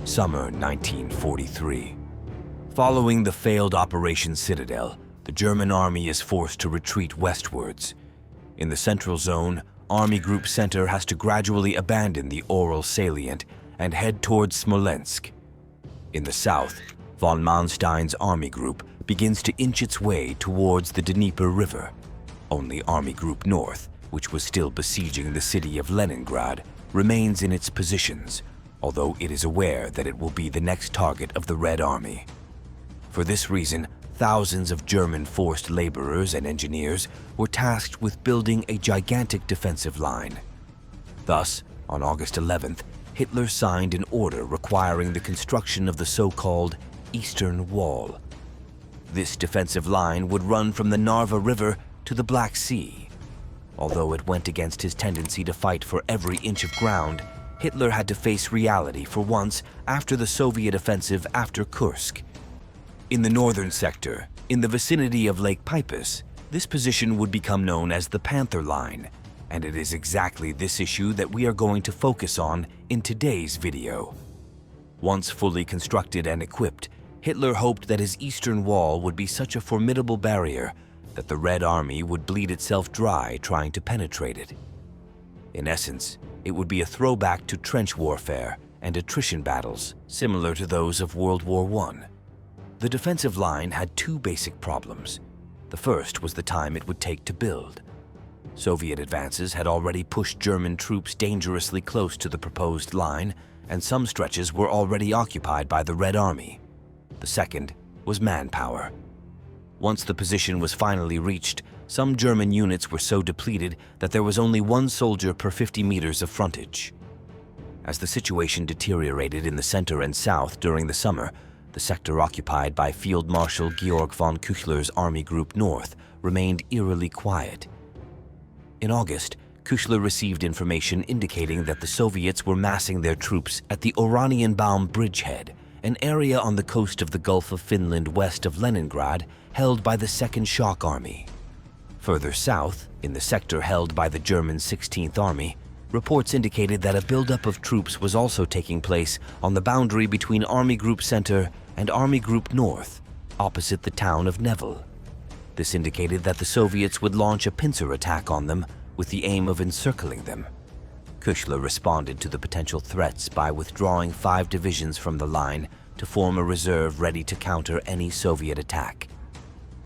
Summer 1943. Following the failed Operation Citadel, the German army is forced to retreat westwards. In the central zone, Army Group Center has to gradually abandon the Ural salient and head towards Smolensk. In the south, von Manstein's army group begins to inch its way towards the Dnieper River. Only Army Group North, which was still besieging the city of Leningrad, remains in its positions, although it is aware that it will be the next target of the Red Army. For this reason, thousands of German forced laborers and engineers were tasked with building a gigantic defensive line. Thus, on August 11th, Hitler signed an order requiring the construction of the so-called Eastern Wall. This defensive line would run from the Narva River to the Black Sea. Although it went against his tendency to fight for every inch of ground, Hitler had to face reality for once after the Soviet offensive after Kursk. In the northern sector, in the vicinity of Lake Peipus, this position would become known as the Panther Line, and it is exactly this issue that we are going to focus on in today's video. Once fully constructed and equipped, Hitler hoped that his eastern wall would be such a formidable barrier that the Red Army would bleed itself dry trying to penetrate it. In essence, it would be a throwback to trench warfare and attrition battles similar to those of World War I. The defensive line had two basic problems. The first was the time it would take to build. Soviet advances had already pushed German troops dangerously close to the proposed line, and some stretches were already occupied by the Red Army. The second was manpower. Once the position was finally reached, some German units were so depleted that there was only one soldier per 50 meters of frontage. As the situation deteriorated in the center and south during the summer, the sector occupied by Field Marshal Georg von Küchler's Army Group North remained eerily quiet. In August, Küchler received information indicating that the Soviets were massing their troops at the Oranienbaum bridgehead, an area on the coast of the Gulf of Finland west of Leningrad held by the Second Shock Army. Further south, in the sector held by the German 16th Army, reports indicated that a buildup of troops was also taking place on the boundary between Army Group Center and Army Group North, opposite the town of Nevel. This indicated that the Soviets would launch a pincer attack on them with the aim of encircling them. Küchler responded to the potential threats by withdrawing 5 divisions from the line to form a reserve ready to counter any Soviet attack.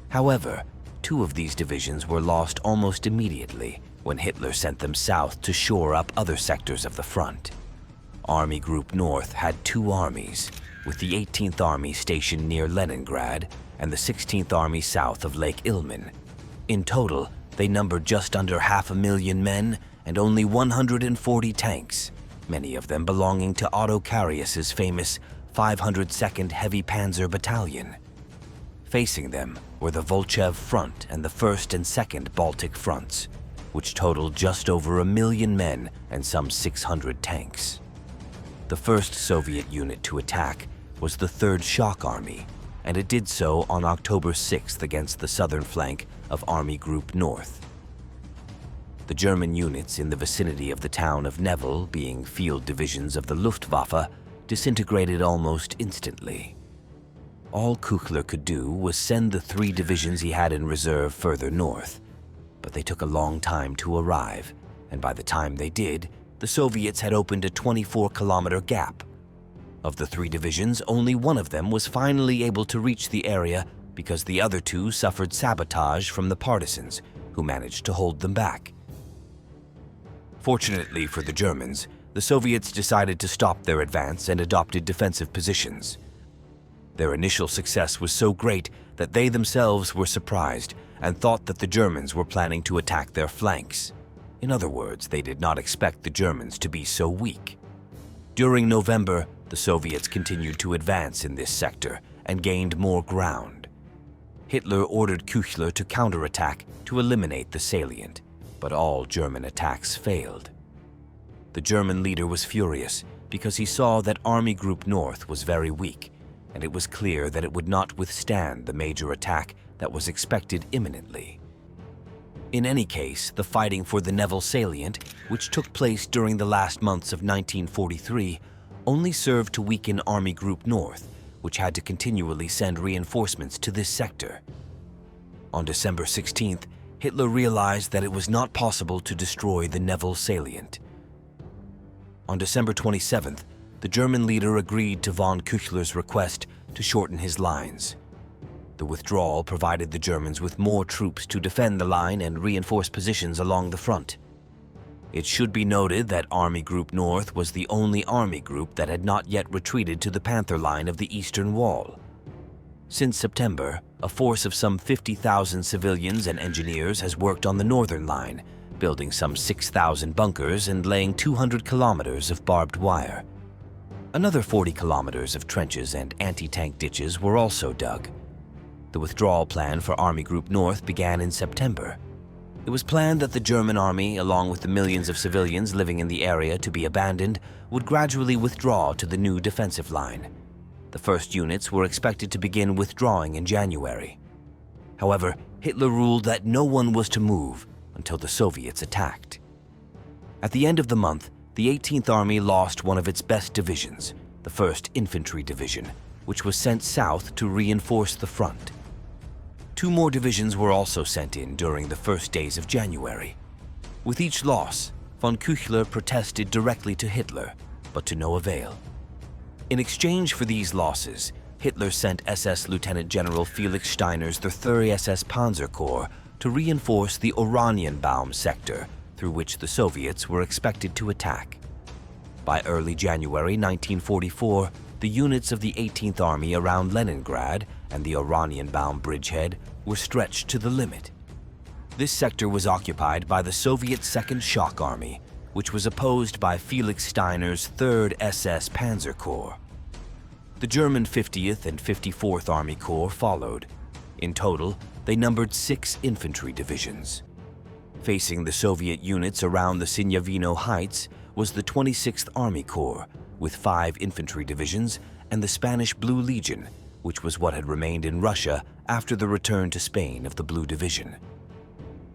However, 2 of these divisions were lost almost immediately when Hitler sent them south to shore up other sectors of the front. Army Group North had 2 armies, with the 18th Army stationed near Leningrad and the 16th Army south of Lake Ilmen. In total, they numbered just under 500,000 men and only 140 tanks, many of them belonging to Otto Carius's famous 502nd Heavy Panzer Battalion. Facing them were the Volchev Front and the 1st and 2nd Baltic Fronts, which totaled just over 1 million men and some 600 tanks. The first Soviet unit to attack was the 3rd Shock Army, and it did so on October 6th against the southern flank of Army Group North. The German units in the vicinity of the town of Nevel, being field divisions of the Luftwaffe, disintegrated almost instantly. All Küchler could do was send the 3 divisions he had in reserve further north, but they took a long time to arrive, and by the time they did, the Soviets had opened a 24-kilometer gap. Of the 3 divisions, only one of them was finally able to reach the area because the other 2 suffered sabotage from the partisans, who managed to hold them back. Fortunately for the Germans, the Soviets decided to stop their advance and adopted defensive positions. Their initial success was so great that they themselves were surprised and thought that the Germans were planning to attack their flanks. In other words, they did not expect the Germans to be so weak. During November, the Soviets continued to advance in this sector and gained more ground. Hitler ordered Küchler to counterattack to eliminate the salient, but all German attacks failed. The German leader was furious because he saw that Army Group North was very weak, and it was clear that it would not withstand the major attack that was expected imminently. In any case, the fighting for the Nevel Salient, which took place during the last months of 1943, only served to weaken Army Group North, which had to continually send reinforcements to this sector. On December 16th, Hitler realized that it was not possible to destroy the Nevel Salient. On December 27th, the German leader agreed to von Küchler's request to shorten his lines. The withdrawal provided the Germans with more troops to defend the line and reinforce positions along the front. It should be noted that Army Group North was the only army group that had not yet retreated to the Panther Line of the Eastern Wall. Since September, a force of some 50,000 civilians and engineers has worked on the Northern Line, building some 6,000 bunkers and laying 200 kilometers of barbed wire. Another 40 kilometers of trenches and anti-tank ditches were also dug. The withdrawal plan for Army Group North began in September. It was planned that the German army, along with the millions of civilians living in the area to be abandoned, would gradually withdraw to the new defensive line. The first units were expected to begin withdrawing in January. However, Hitler ruled that no one was to move until the Soviets attacked. At the end of the month, the 18th Army lost one of its best divisions, the 1st Infantry Division, which was sent south to reinforce the front. 2 more divisions were also sent in during the first days of January. With each loss, von Küchler protested directly to Hitler, but to no avail. In exchange for these losses, Hitler sent SS Lieutenant General Felix Steiner's 3rd SS Panzer Corps to reinforce the Oranienbaum sector, through which the Soviets were expected to attack. By early January 1944, the units of the 18th Army around Leningrad and the Oranienbaum bridgehead were stretched to the limit. This sector was occupied by the Soviet 2nd Shock Army, which was opposed by Felix Steiner's 3rd SS Panzer Corps. The German 50th and 54th Army Corps followed. In total, they numbered 6 infantry divisions. Facing the Soviet units around the Sinyavino Heights was the 26th Army Corps, with 5 infantry divisions, and the Spanish Blue Legion, which was what had remained in Russia after the return to Spain of the Blue Division.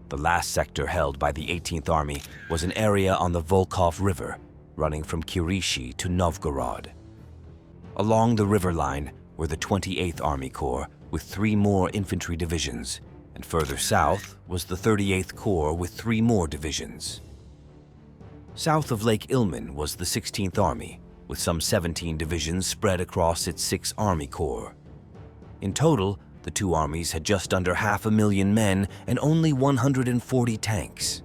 The last sector held by the 18th Army was an area on the Volkhov River, running from Kirishi to Novgorod. Along the river line were the 28th Army Corps with 3 more infantry divisions, and further south was the 38th Corps with 3 more divisions. South of Lake Ilmen was the 16th Army, with some 17 divisions spread across its 6 Army Corps. In total, the 2 armies had just under 500,000 men and only 140 tanks.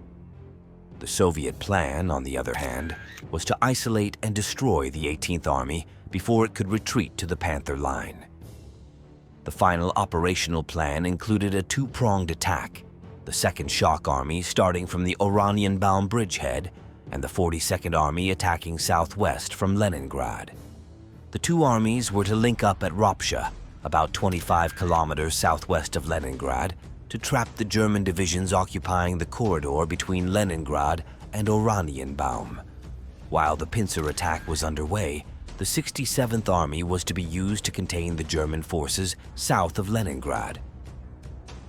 The Soviet plan, on the other hand, was to isolate and destroy the 18th Army before it could retreat to the Panther Line. The final operational plan included a 2-pronged attack, the 2nd Shock Army starting from the Oranienbaum bridgehead and the 42nd Army attacking southwest from Leningrad. The 2 armies were to link up at Ropsha, about 25 kilometers southwest of Leningrad, to trap the German divisions occupying the corridor between Leningrad and Oranienbaum. While the pincer attack was underway, the 67th Army was to be used to contain the German forces south of Leningrad.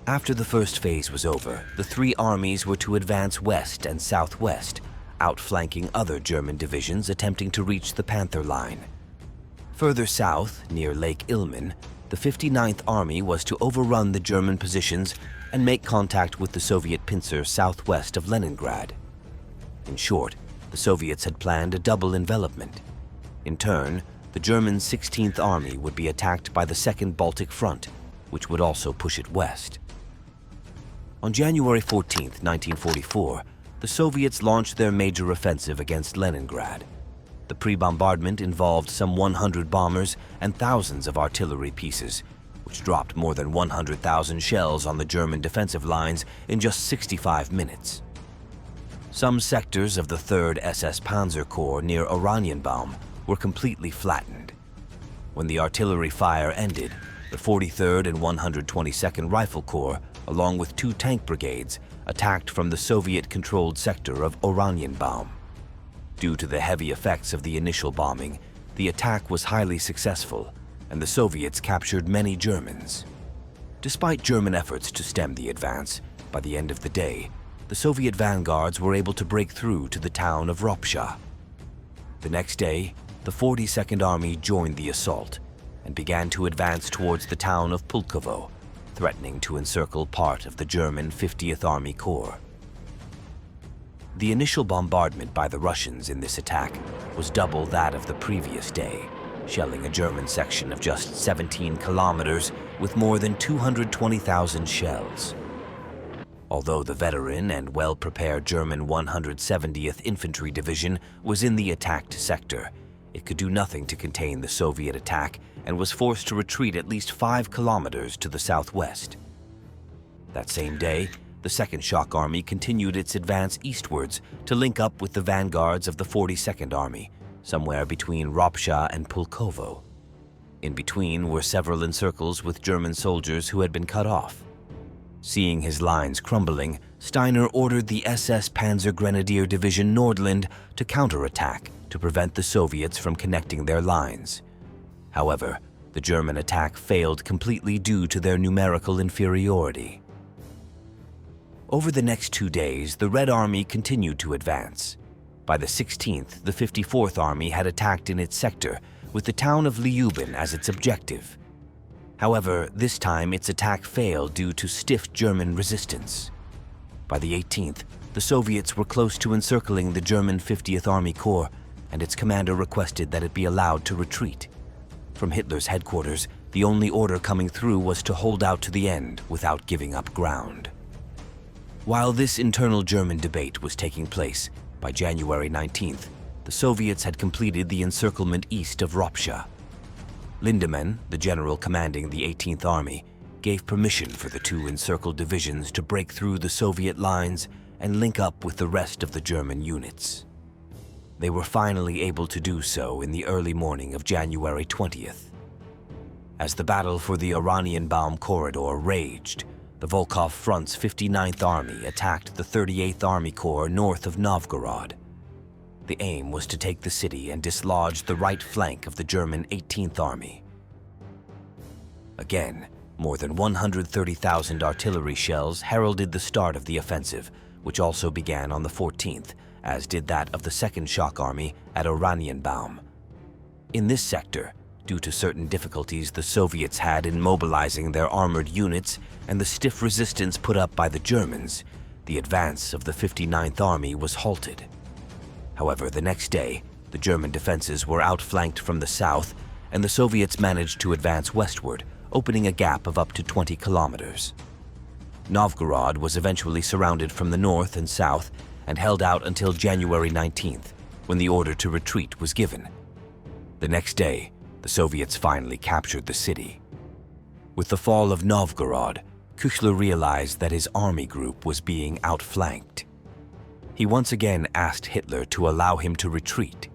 After the first phase was over, the 3 armies were to advance west and southwest, outflanking other German divisions attempting to reach the Panther Line. Further south, near Lake Ilmen, the 59th Army was to overrun the German positions and make contact with the Soviet pincer southwest of Leningrad. In short, the Soviets had planned a double envelopment. In turn, the German 16th Army would be attacked by the 2nd Baltic Front, which would also push it west. On January 14, 1944, the Soviets launched their major offensive against Leningrad. The pre-bombardment involved some 100 bombers and thousands of artillery pieces, which dropped more than 100,000 shells on the German defensive lines in just 65 minutes. Some sectors of the 3rd SS Panzer Corps near Oranienbaum were completely flattened. When the artillery fire ended, the 43rd and 122nd Rifle Corps, along with 2 tank brigades, attacked from the Soviet-controlled sector of Oranienbaum. Due to the heavy effects of the initial bombing, the attack was highly successful, and the Soviets captured many Germans. Despite German efforts to stem the advance, by the end of the day, the Soviet vanguards were able to break through to the town of Ropsha. The next day, the 42nd Army joined the assault and began to advance towards the town of Pulkovo, threatening to encircle part of the German 50th Army Corps. The initial bombardment by the Russians in this attack was double that of the previous day, shelling a German section of just 17 kilometers with more than 220,000 shells. Although the veteran and well-prepared German 170th Infantry Division was in the attacked sector, it could do nothing to contain the Soviet attack and was forced to retreat at least 5 kilometers to the southwest. That same day, the Second Shock Army continued its advance eastwards to link up with the vanguards of the 42nd Army, somewhere between Ropsha and Pulkovo. In between were several encircles with German soldiers who had been cut off. Seeing his lines crumbling, Steiner ordered the SS Panzer Grenadier Division Nordland to counterattack to prevent the Soviets from connecting their lines. However, the German attack failed completely due to their numerical inferiority. Over the next 2 days, the Red Army continued to advance. By the 16th, the 54th Army had attacked in its sector, with the town of Lyubin as its objective. However, this time its attack failed due to stiff German resistance. By the 18th, the Soviets were close to encircling the German 50th Army Corps, and its commander requested that it be allowed to retreat. From Hitler's headquarters, the only order coming through was to hold out to the end without giving up ground. While this internal German debate was taking place, by January 19th, the Soviets had completed the encirclement east of Ropsha. Lindemann, the general commanding the 18th Army, gave permission for the 2 encircled divisions to break through the Soviet lines and link up with the rest of the German units. They were finally able to do so in the early morning of January 20th. As the battle for the Oranienbaum corridor raged, the Volkov Front's 59th Army attacked the 38th Army Corps north of Novgorod. The aim was to take the city and dislodge the right flank of the German 18th Army. Again, more than 130,000 artillery shells heralded the start of the offensive, which also began on the 14th, as did that of the Second Shock Army at Oranienbaum. In this sector, due to certain difficulties the Soviets had in mobilizing their armored units and the stiff resistance put up by the Germans, the advance of the 59th Army was halted. However, the next day, the German defenses were outflanked from the south, and the Soviets managed to advance westward, opening a gap of up to 20 kilometers. Novgorod was eventually surrounded from the north and south and held out until January 19th, when the order to retreat was given. The next day, the Soviets finally captured the city. With the fall of Novgorod, Küchler realized that his army group was being outflanked. He once again asked Hitler to allow him to retreat.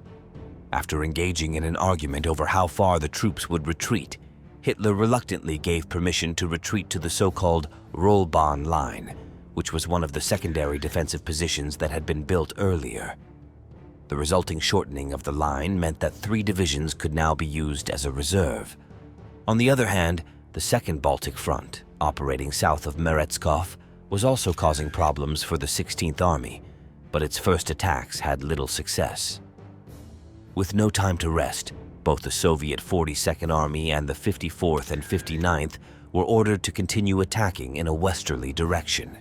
After engaging in an argument over how far the troops would retreat, Hitler reluctantly gave permission to retreat to the so-called Rollbahn line, which was one of the secondary defensive positions that had been built earlier. The resulting shortening of the line meant that 3 divisions could now be used as a reserve. On the other hand, the Second Baltic Front, operating south of Meretskov, was also causing problems for the 16th Army, but its first attacks had little success. With no time to rest, both the Soviet 42nd Army and the 54th and 59th were ordered to continue attacking in a westerly direction.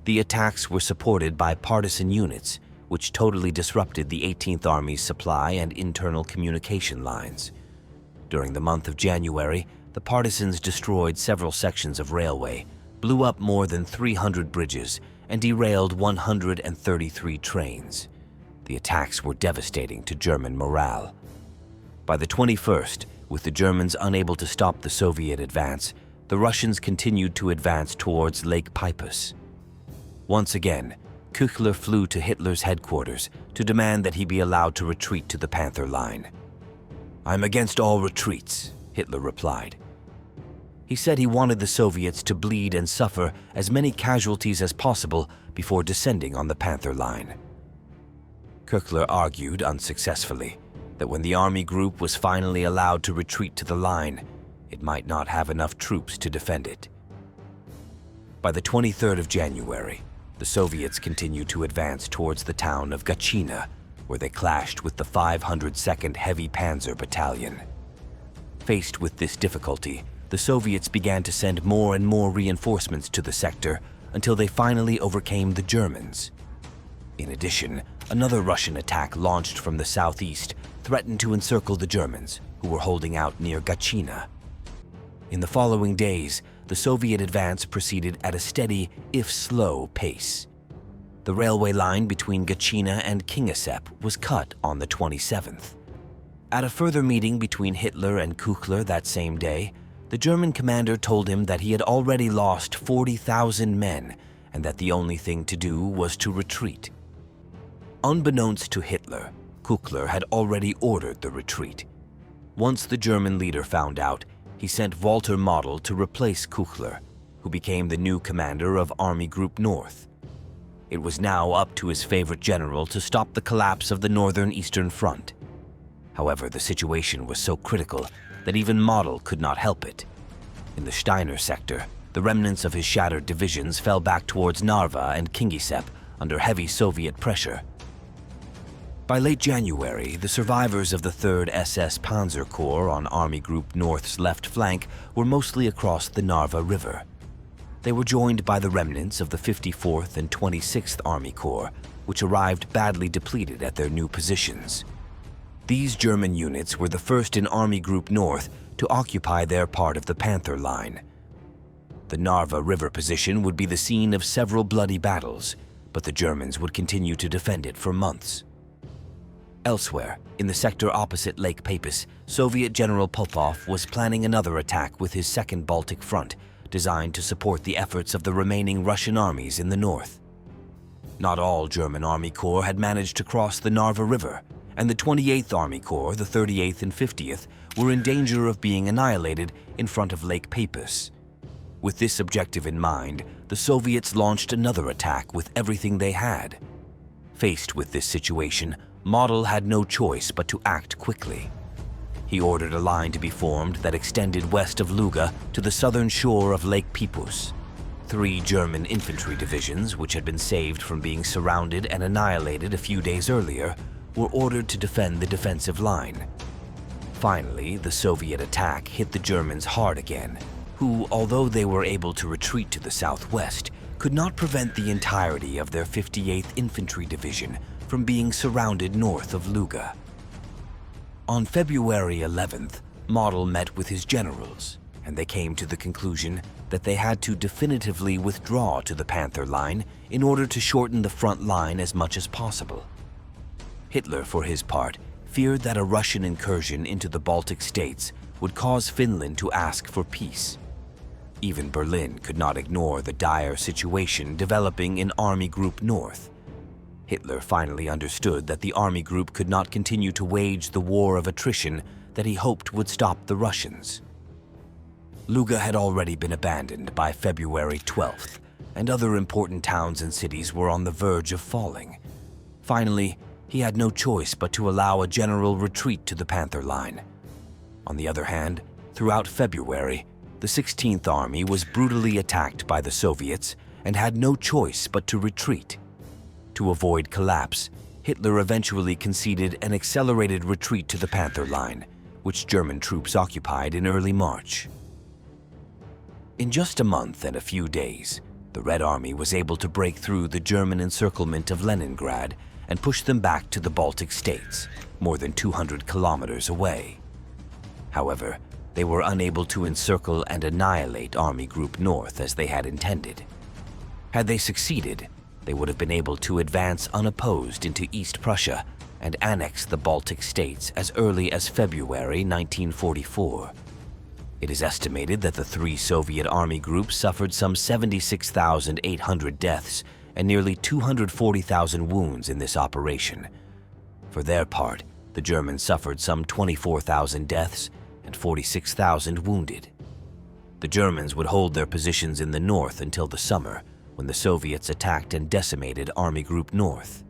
The attacks were supported by partisan units, which totally disrupted the 18th Army's supply and internal communication lines. During the month of January, the partisans destroyed several sections of railway, blew up more than 300 bridges, and derailed 133 trains. The attacks were devastating to German morale. By the 21st, with the Germans unable to stop the Soviet advance, the Russians continued to advance towards Lake Peipus. Once again, Küchler flew to Hitler's headquarters to demand that he be allowed to retreat to the Panther Line. "I'm against all retreats," Hitler replied. He said he wanted the Soviets to bleed and suffer as many casualties as possible before descending on the Panther Line. Küchler argued unsuccessfully that when the army group was finally allowed to retreat to the line, it might not have enough troops to defend it. By the 23rd of January, the Soviets continued to advance towards the town of Gachina, where they clashed with the 502nd Heavy Panzer Battalion. Faced with this difficulty, the Soviets began to send more and more reinforcements to the sector until they finally overcame the Germans. In addition, another Russian attack launched from the southeast threatened to encircle the Germans, who were holding out near Gatchina. In the following days, the Soviet advance proceeded at a steady, if slow, pace. The railway line between Gatchina and Kingisepp was cut on the 27th. At a further meeting between Hitler and Küchler that same day, the German commander told him that he had already lost 40,000 men and that the only thing to do was to retreat. Unbeknownst to Hitler, Küchler had already ordered the retreat. Once the German leader found out, he sent Walter Model to replace Küchler, who became the new commander of Army Group North. It was now up to his favorite general to stop the collapse of the Northern Eastern Front. However, the situation was so critical that even Model could not help it. In the Steiner sector, the remnants of his shattered divisions fell back towards Narva and Kingisepp under heavy Soviet pressure. By late January, the survivors of the 3rd SS Panzer Corps on Army Group North's left flank were mostly across the Narva River. They were joined by the remnants of the 54th and 26th Army Corps, which arrived badly depleted at their new positions. These German units were the first in Army Group North to occupy their part of the Panther Line. The Narva River position would be the scene of several bloody battles, but the Germans would continue to defend it for months. Elsewhere, in the sector opposite Lake Peipus, Soviet General Popov was planning another attack with his Second Baltic Front, designed to support the efforts of the remaining Russian armies in the north. Not all German Army Corps had managed to cross the Narva River, and the 28th Army Corps, the 38th and 50th, were in danger of being annihilated in front of Lake Peipus. With this objective in mind, the Soviets launched another attack with everything they had. Faced with this situation, Model had no choice but to act quickly. He ordered a line to be formed that extended west of Luga to the southern shore of Lake Peipus. 3 German infantry divisions, which had been saved from being surrounded and annihilated a few days earlier, were ordered to defend the defensive line. Finally, the Soviet attack hit the Germans hard again, who, although they were able to retreat to the southwest, could not prevent the entirety of their 58th Infantry Division from being surrounded north of Luga. On February 11th, Model met with his generals, and they came to the conclusion that they had to definitively withdraw to the Panther Line in order to shorten the front line as much as possible. Hitler, for his part, feared that a Russian incursion into the Baltic states would cause Finland to ask for peace. Even Berlin could not ignore the dire situation developing in Army Group North. Hitler finally understood that the Army Group could not continue to wage the war of attrition that he hoped would stop the Russians. Luga had already been abandoned by February 12th, and other important towns and cities were on the verge of falling. Finally, he had no choice but to allow a general retreat to the Panther Line. On the other hand, throughout February, the 16th Army was brutally attacked by the Soviets and had no choice but to retreat. To avoid collapse, Hitler eventually conceded an accelerated retreat to the Panther Line, which German troops occupied in early March. In just a month and a few days, the Red Army was able to break through the German encirclement of Leningrad and push them back to the Baltic states, more than 200 kilometers away. However, they were unable to encircle and annihilate Army Group North as they had intended. Had they succeeded, they would have been able to advance unopposed into East Prussia and annex the Baltic states as early as February 1944. It is estimated that the 3 Soviet army groups suffered some 76,800 deaths and nearly 240,000 wounds in this operation. For their part, the Germans suffered some 24,000 deaths and 46,000 wounded. The Germans would hold their positions in the north until the summer, when the Soviets attacked and decimated Army Group North.